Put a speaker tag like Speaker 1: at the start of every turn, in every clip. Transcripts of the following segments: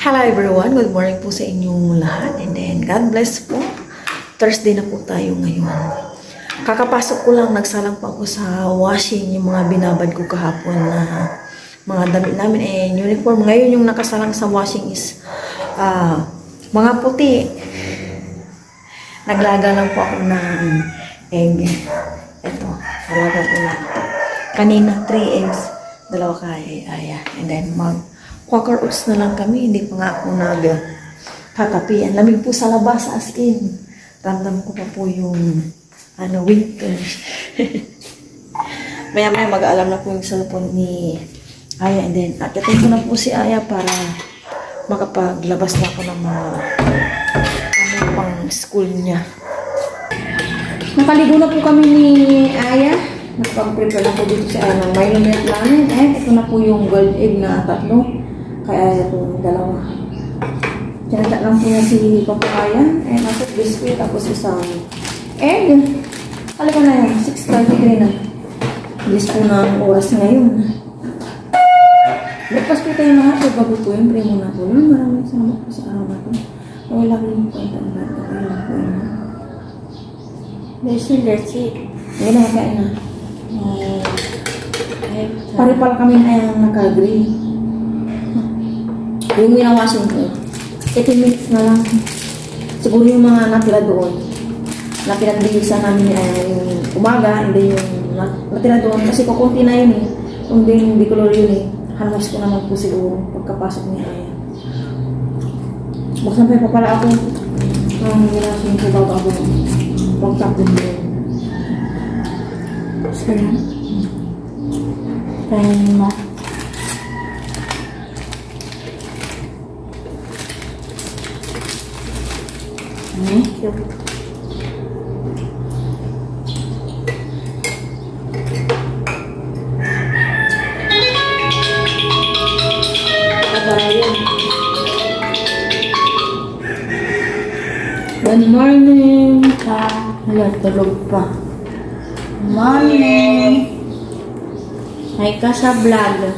Speaker 1: Hello everyone, good morning po sa inyong lahat and then God bless po. Thursday na po tayo ngayon. Kakapasok ko lang, nagsalang pa ako sa washing yung mga binabad ko kahapon na mga damit namin and uniform. Ngayon yung nakasalang sa washing is mga puti. Naglaga lang po ako ng egg. Ito, nalaga ko na. Kanina 3 eggs, dalawa kay Aya. And then Quaker oats na lang kami, hindi pa nga ako nagkakapi. Ang lamig po sa labas, as in. Ramdam ko pa po yung winter. Maya-maya mag-aalam na po yung cellphone ni Aya. And then, akitin ko na po si Aya para makapaglabas na ako ng mga pang school niya. Nakaligo na po kami ni Aya. Nagpag-prepare na po dito si Aya ng Milo milk namin. Ito na po yung gold egg na 3. Kaya itong 2. Tinata lang po niya si Papayan. Nasa biscuit. Tapos isang egg. Kala ko na yan. 6:33 na. Bilis po ng oras ngayon. Breakfast po tayo lahat. Bago po yung primo na po. Maraming salamat po sa araw na po. Wala rin po ito. Wala po yun. Let's see. Ngayon na makain na. Pare pala kami na yung naka-agree. Yung minawasin ko, 18 minutes na lang. Siguro yung mga natira doon, na pinagbihisan namin yung umaga, hindi yung natira doon. Kasi kukunti na yun eh. Kung din bicolor yun eh. Halos ko naman po siguro pagkapasok niya ay. Magsampay pa pala ako ang minawasin ko bago ako pagtapon doon. Sige na. Kaya mo. Good morning. Wala, tulog pa. Morning. Hay ka sa vlog.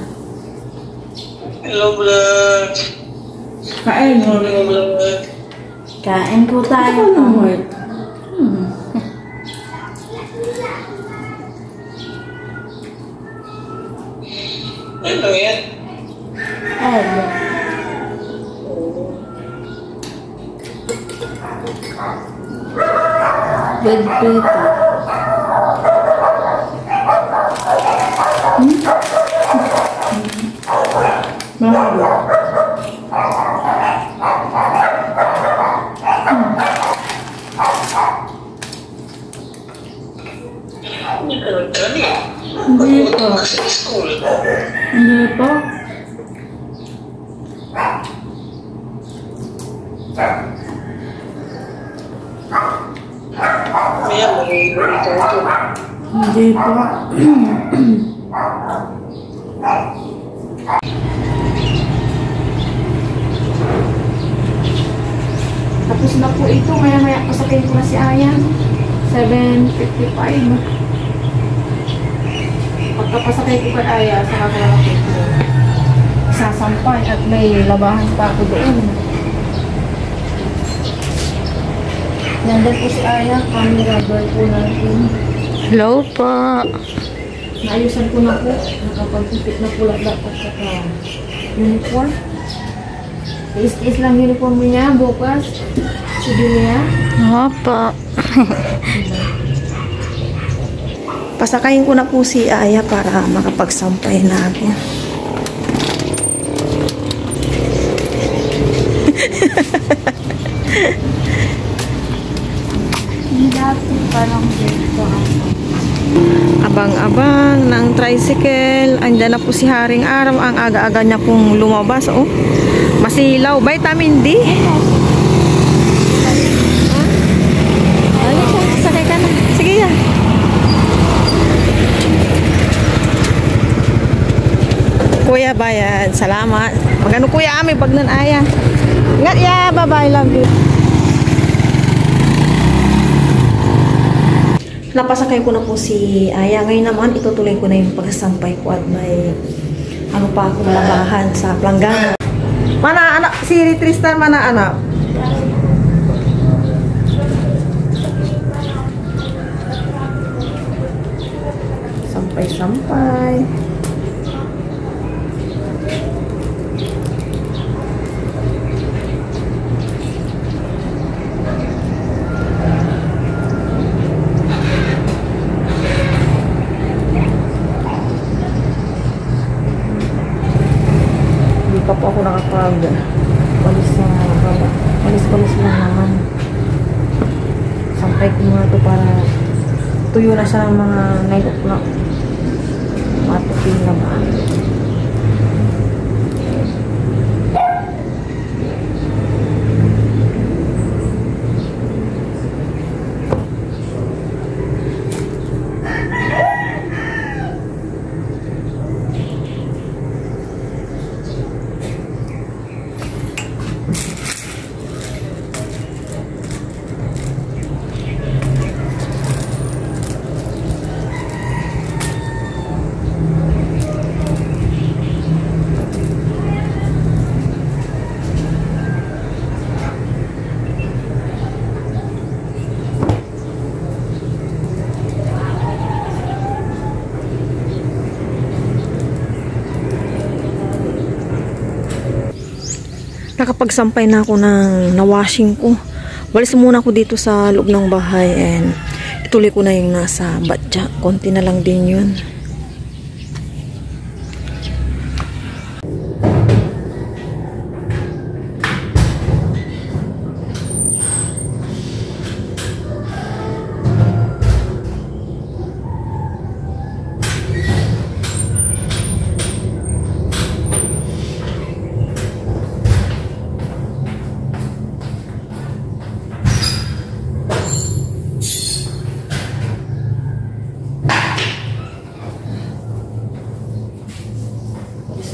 Speaker 2: Hello vlog.
Speaker 1: Kain.
Speaker 2: Hello vlog.
Speaker 1: Kain po tayo.
Speaker 2: Ano yan?
Speaker 1: With pita. Mahalo.
Speaker 2: Hindi ka nagkani.
Speaker 1: Hindi po.
Speaker 2: Sa school.
Speaker 1: Hindi po.
Speaker 2: Maya, mag-iibar ito.
Speaker 1: Hindi po. Tapos na po ito. Maya-maya pasakay ko na si Ayan. 7:55. Pagkapasakay ko kay Aya, saka ko lang ako sasampay at may labahan pa ako doon. Nandun po si Aya, camera girl po natin.
Speaker 3: Hello po.
Speaker 1: Naayusan ko na po. Nakapagpipit na po lang dapat sa uniform. Is lang uniform niya bukas. Si Julia.
Speaker 3: Opo.
Speaker 1: Pasakayin ko na po si Aya para makapagsampay na ako.
Speaker 3: Dati parang dito.
Speaker 1: Abang-abang ng tricycle. Andyan na po si Haring Araw. Ang aga-aga niya pong lumabas. Oh. Masilaw. Vitamin D. Sakay ka na. Sige yan. Kuya Bayan. Salamat. Magano kuya ami pag nan Aya. Ingat ya. Bye-bye. Love you. Napasakay ko na po si Aya. Ngayon naman, itutuloy ko na yung pagsasampay ko at may ano pa akong labahan sa planggana. Mana anak si Tristan mana anak? Sampai-sampai. Hindi pa po ako nakapag-walis na walis lang naman. Sampay ko muna ito para tuyo na siya ng mga 9 o'clock. Matupin na ba? Nakapagsampay na ako ng na-washing ko. Walis muna ako dito sa loob ng bahay and ituloy ko na yung nasa batya. Konti na lang din yun.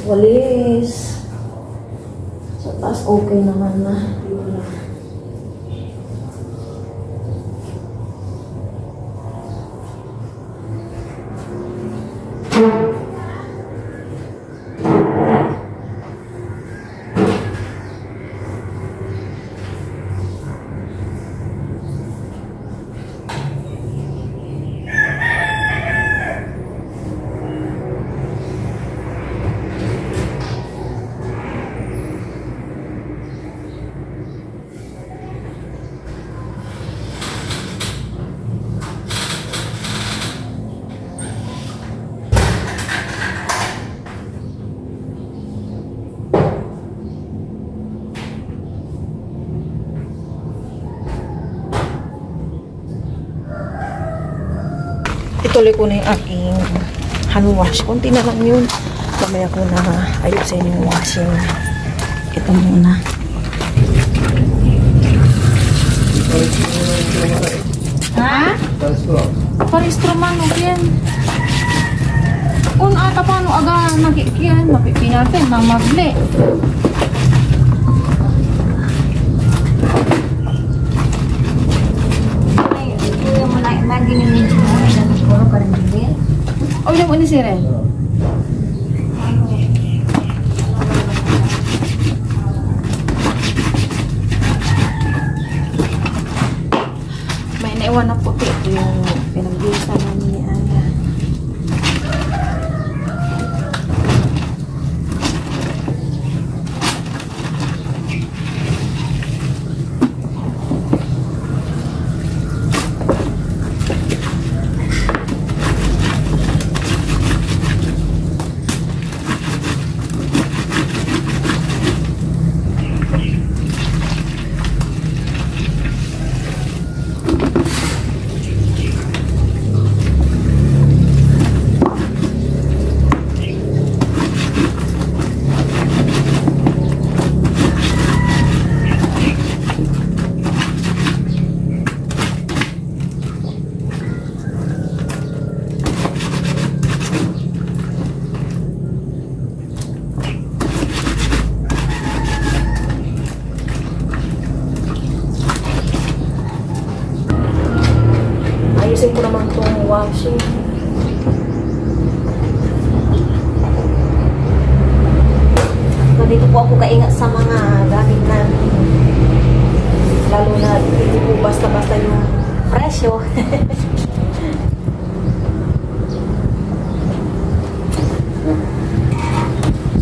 Speaker 1: Walis. Sa taas okay naman na. Yun lang. Ituloy ko na yung aking hand wash. Kunti na lang yun. Kamaya ko na ayusin yung washing. Ito muna. Ha? Paristro man o yan. Kung ata paano aga nakikiyan, mapipinatin, mamagli. Oh, ilang mo ni si Ren? May naiwan na puti. Ito yung pinag-bisa namin ni Aya. dito po ako kaingat sa mga gamit namin. Lalo na hindi po basta-basta yung presyo.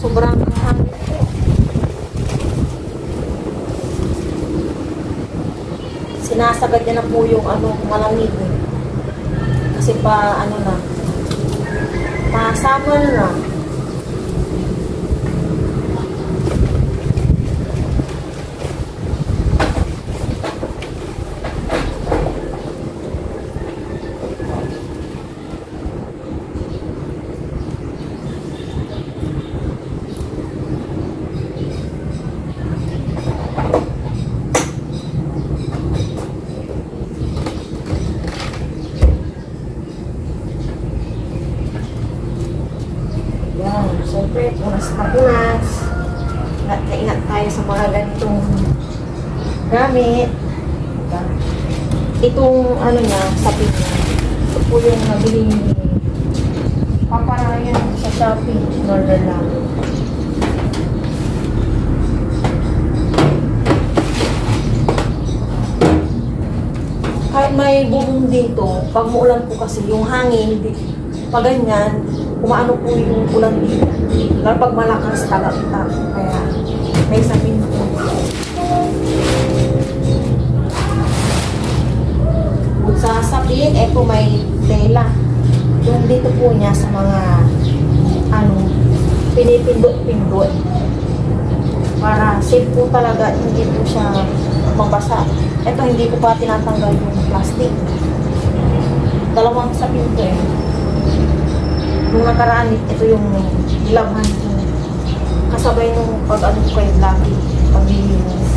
Speaker 1: Sobrang hangin po. Sinasagad niya na po yung malamig. Kasi pa summer na. Siyempre, punas. Ingat tayo sa mga ganitong gamit. Diba? Itong sapin niya. Ito po yung nabili ni Papa Ryan sa Shopee. Order lang. Kahit may bubong dito, pag muulan po kasi yung hangin, pag ganyan, umaano po yung ulan dito. Lalo pag malakas talaga. Kaya may sapin po. Bukod sa sapin, eto may tela. Yung dito po niya sa mga pinipindot-pindot. Para safe po talaga, hindi po siya mabasa. Eto hindi ko pa tinatanggal yung plastic. Dalawang sapin ko eh. Nung nakaraan, ito yung nilabhan ko. Kasabay nung pag-ano ko kay Lucky, pag-linis.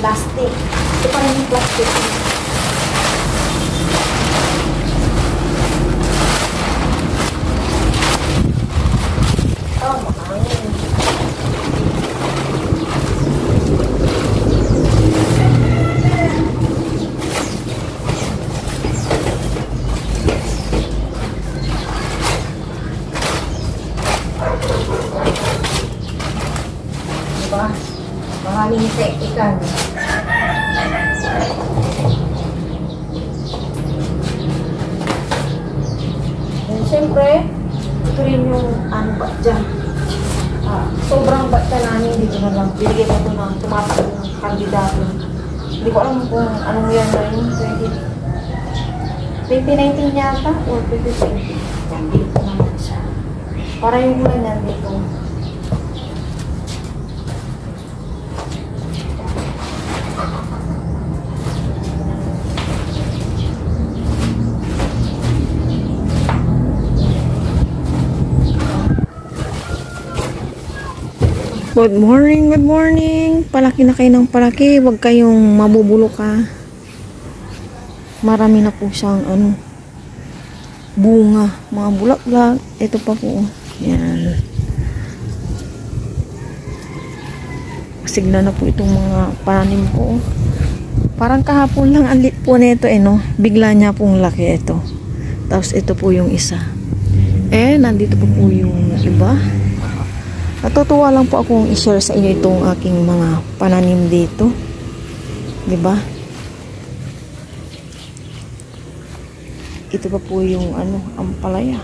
Speaker 1: Plastic. Ito pa rin yung plastic. Oh, makangin. Diba? Maraming teknikan. Siyempre, ito rin yung batya. Sobrang batya namin dito na lang. Binigay ko ito ng tumatak ng kandidato. Hindi ko alam kung anong yan na yun. 2019 yata or 2020. Yan, dito naman siya. Para yung ulan yan dito.
Speaker 3: Good morning, good morning. Palaki na kayo ng palaki. Huwag kayong mabubulok ha. Marami na po siyang bunga. Mga bulaklak. Ito pa po. Yan. Masigla na po itong mga pananim ko. Parang kahapon lang ang lit po nito no. Bigla niya pong laki ito. Tapos ito po yung isa. Nandito po yung iba. Natutuwa lang po akong i-share sa inyo itong aking mga pananim dito. 'Di ba? Ito pa po yung ampalaya.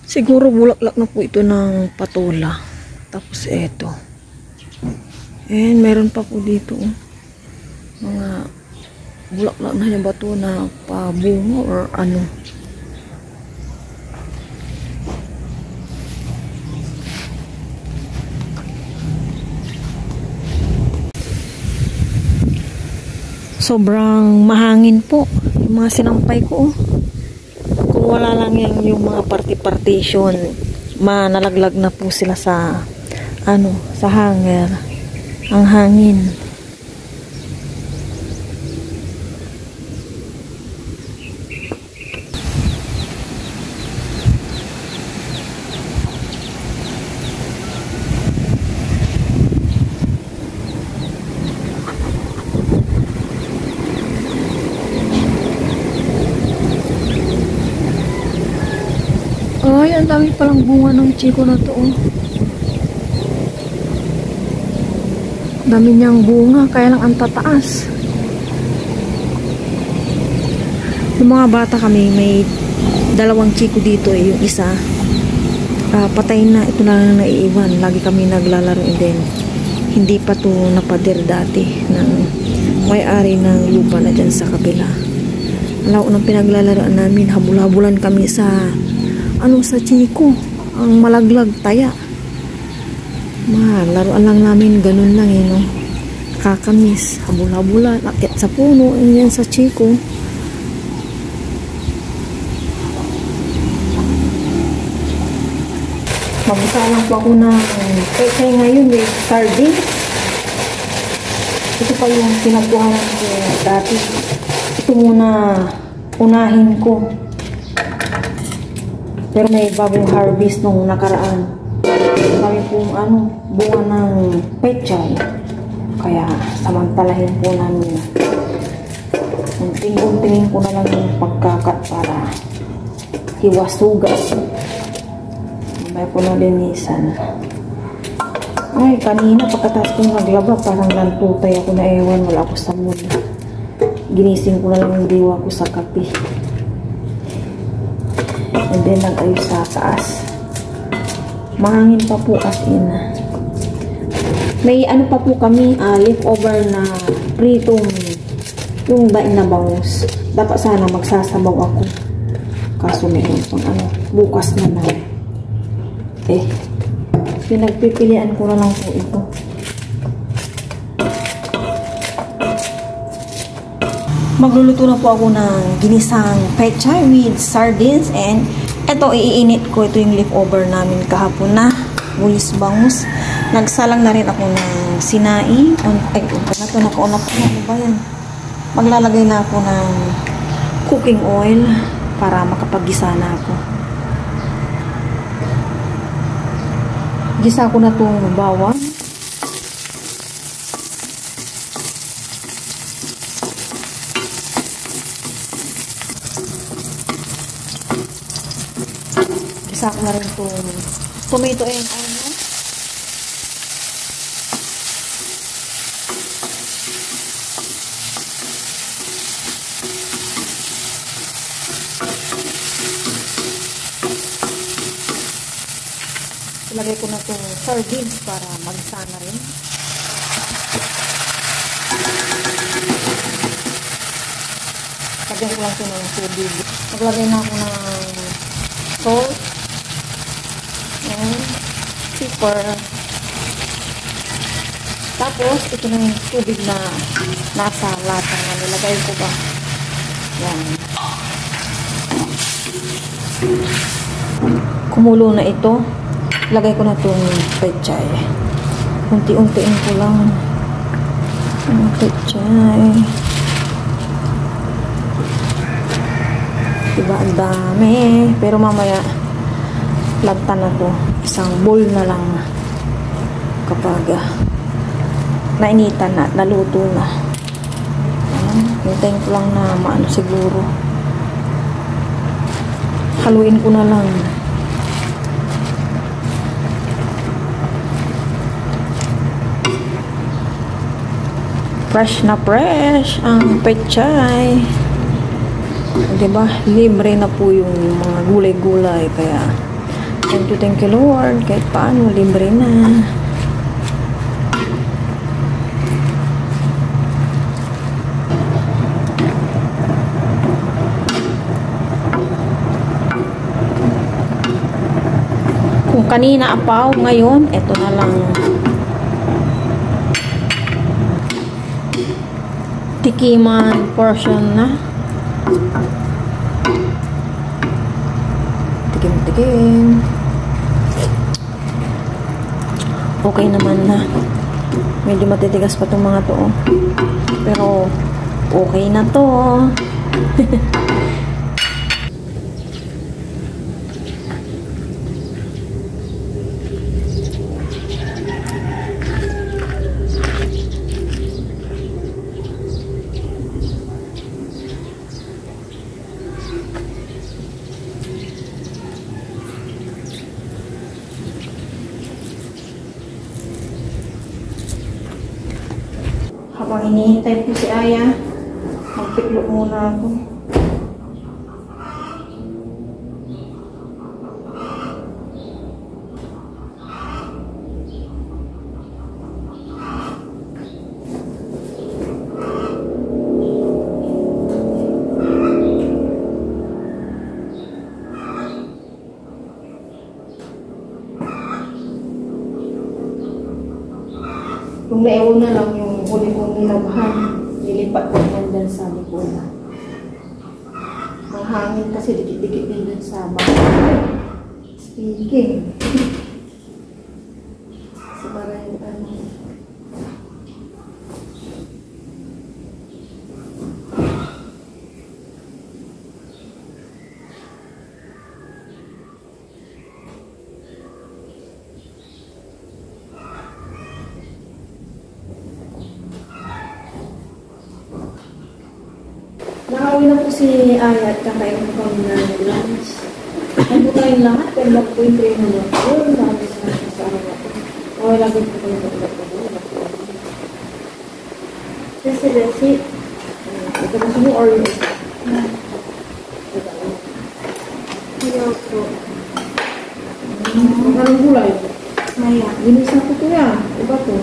Speaker 3: Siguro bulaklak na po ito ng patola. Tapos ito. Meron pa po dito mga bulaklak na yung bato na pabungo or ano. Sobrang mahangin po yung mga sinampay ko. Kung wala lang yung mga partition, manalaglag na po sila sa sa hanger. Ang hangin. Ay, ang dami palang bunga ng chiko na to. Oh. Dami niyang bunga, kaya lang ang tataas. Yung mga bata kami, may dalawang chiko dito. Yung isa, patay na. Ito na lang naiiwan. Lagi kami naglalaro and then hindi pa to napader dati ng may-ari ng lupa na dyan sa kabila. Alaw nang pinaglalaroan namin, habul-habulan kami sa sa chiko, ang malaglag taya. Laruan lang namin, ganun lang no. Kakamis, habula-habula, akit sa puno, yan sa chiko. Mabusa lang po ako ng kaya ngayon may sardine. Ito pa yung pinagkuhanan ko dati. Ito muna unahin ko. Pero may bagong harvest nung nakaraan. Kami pong bunga ng pechay. Kaya samantalahin po namin. Unting-untingin ko na lang yung pagkakat para hiwasugas. May po na linisan. Ay, kanina pagkatapos kong naglaba, parang nantutay ako na ewan. Wala ako sa mood. Ginising ko na lang yung diwa ko sa kape. And then nag-ayos sa taas. Mahangin pa po as in. May pa po kami leftover na pritong yung daing na bangus. Dapat sana magsasabaw ako. Kaso meron pang bukas na lang. Pinagpipilian ko na lang po ito. Magluluto na po ako ng ginisang pechay with sardines and ito iinit ko. Ito yung leftover namin kahapon na bulis bangus. Nagsalang na rin ako ng sinaing. Nakauna po na ba yan? Maglalagay na ako ng cooking oil para makapag-gisa na ako. Gisa ko na itong bawang. Gisa ko na rin itong tomato and onion. Ilagay ko na itong sardines para magsana rin. Lagyan ko lang ito ng tubig. Maglagay na ako ng salt and pepper. Tapos, ito na yung tubig na nasa lata na nilagay ko ba. Yan. Kumulo na ito. Lagay ko na itong pechay. Unti-untiin ko lang ang pechay. Diba, ang dami. Pero mamaya, lagtan na to. Isang bowl na lang kapag nainitan na, naluto na. Hintayin ko lang na maano siguro. Haluin ko na lang. Fresh na fresh ang pechay. Diba? Libre na po yung mga gulay-gulay. Kaya, thank you Lord. Kahit paano, libre na. Kung kanina apaw, ngayon, eto na lang. Tikiman portion na. Tikim-tikim.
Speaker 1: Okay naman na. Medyo matitigas pa itong mga to. Oh. Pero, okay na to. Habang hinihintay po si Aya, magpiklok muna ako. Kung naiuna lang yung huli kong nilabhan, nilipat ko naman dyan sa likuran. Ang hangin kasi dikit-dikit din dyan sa bahay. Speaking. Sa baray ano. Nakauwi na po si Aya at kakain ko kami na lunch. Ano po tayong lahat? Pero lang po yung train na lang. Yun, dami sa araw ako. Okay, lagi po kayo mag-ulat ko. That's it. Ito na mo or yung isa? Ayaw po. Anong gulay? Maya. Ginisa ko to yan. Iba to.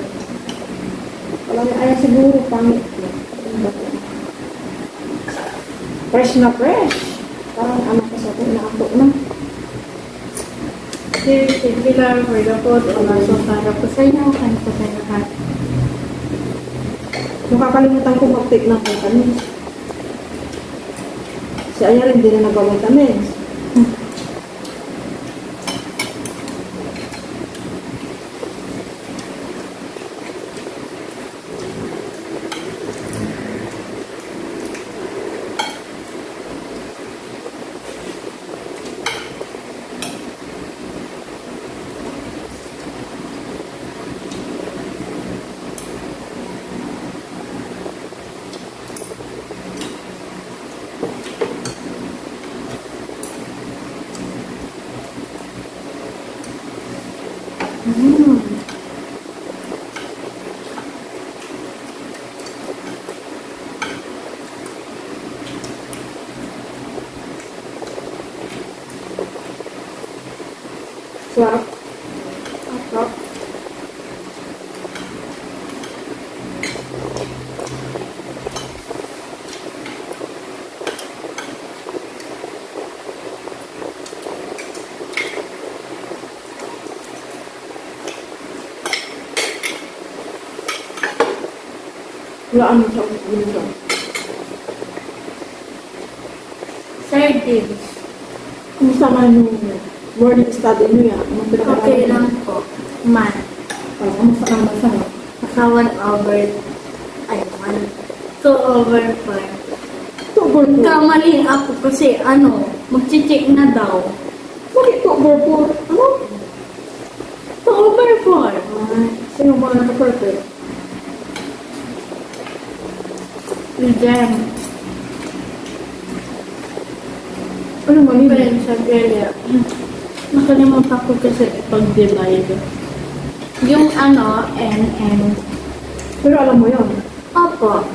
Speaker 1: Walang Aya siguro pangit. Iba to. Fresh na fresh. Parang ano pa sa atin, nakato na.
Speaker 4: Sige lang, for the food, o laso para po sa inyo, kain po sa lahat.
Speaker 1: Nakakalimutan ko mag-take ng vitamins. Si Aya rin din na nag-vitamins. Sarap. Sarap. Wala ano sa ulo.
Speaker 4: Sardines.
Speaker 1: Kumusta man yung morning study niyo yan?
Speaker 4: Okay lang po. Man.
Speaker 1: Kumusta naman sa no?
Speaker 4: Naka 2/4.
Speaker 1: October 4.
Speaker 4: Kamaling ako kasi mag-check na daw.
Speaker 1: Bakit October 4? Ano?
Speaker 4: 2/4.
Speaker 1: Sino ba naka-perfect?
Speaker 4: Diyan.
Speaker 1: Ano mali?
Speaker 4: Friends sa Australia. Nakalimutan ko kasi pag-divide. Yung NN.
Speaker 1: Pero alam mo yun.
Speaker 4: Opo.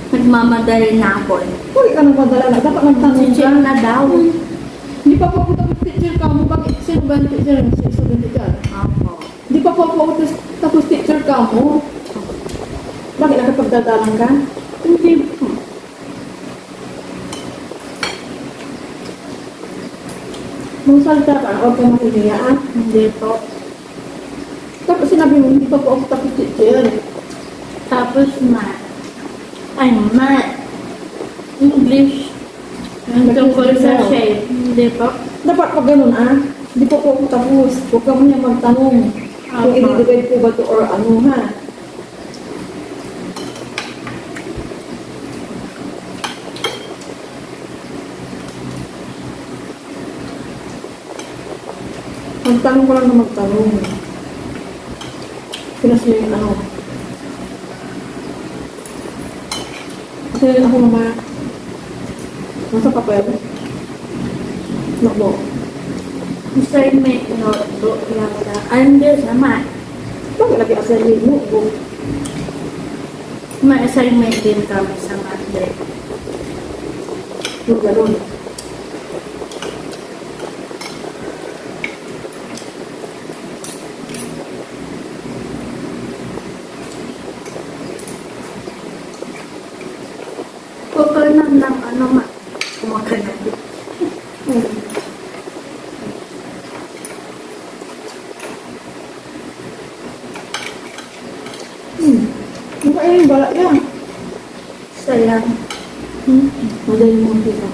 Speaker 4: Nagmamadali na ako.
Speaker 1: Huli ka nang madala na. Dapat magtanong
Speaker 4: Check
Speaker 1: ka.
Speaker 4: na daw.
Speaker 1: Hindi pa po tapos teacher ka mo. Bakit sino ba ang teacher mo? Si student ka?
Speaker 4: Opo.
Speaker 1: Hindi pa po tapos teacher ka mo. Bakit nakapagdadalang ka?
Speaker 4: Hindi po.
Speaker 1: Magsalita ka. Huwag ka mahihiyaan.
Speaker 4: Hindi po.
Speaker 1: Tapos sinabi mo, hindi pa po ako tapos teacher.
Speaker 4: Tapos math. English. Yung tungkol sa shape. Hindi po.
Speaker 1: Dapat pag ganun Hindi pa po ako tapos. Huwag ka mo niya magtanong. Kung i-divide po ba to or ano ha? Magtanong ko lang na magtanong. Pinas niyo yung ano. Kasi ako naman. Nasa papel. Nakbo.
Speaker 4: Assignment notebook lang na. Under sama.
Speaker 1: Bakit lagi assignment mo?
Speaker 4: May assignment din kami sa Monday.
Speaker 1: Yung ganun.
Speaker 4: Kukunan ng ano ma. Kumakanan.
Speaker 1: Yung kaya yung balak yan.
Speaker 4: Sayang.
Speaker 1: Madali mo ang pita.